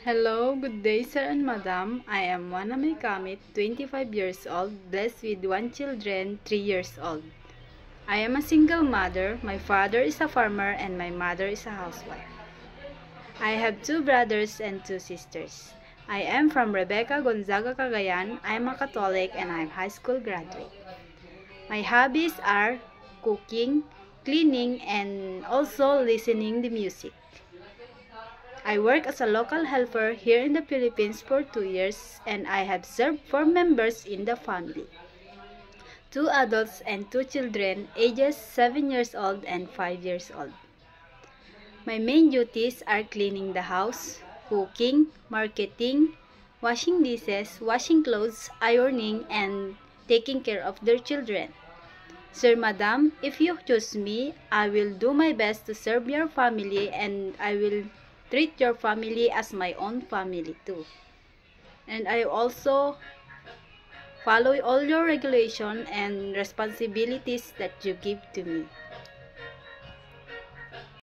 Hello, good day sir and madam. I am Waname Kamit, 25 years old, blessed with one children, 3 years old. I am a single mother. My father is a farmer and my mother is a housewife. I have 2 brothers and 2 sisters. I am from Rebecca, Gonzaga, Cagayan. I am a Catholic and I am high school graduate. My hobbies are cooking, cleaning, and also listening to music. I work as a local helper here in the Philippines for 2 years and I have served 4 members in the family. 2 adults and 2 children ages 7 years old and 5 years old. My main duties are cleaning the house, cooking, marketing, washing dishes, washing clothes, ironing, and taking care of their children. Sir, Madam, if you choose me, I will do my best to serve your family and I will treat your family as my own family too. And I also follow all your regulations and responsibilities that you give to me.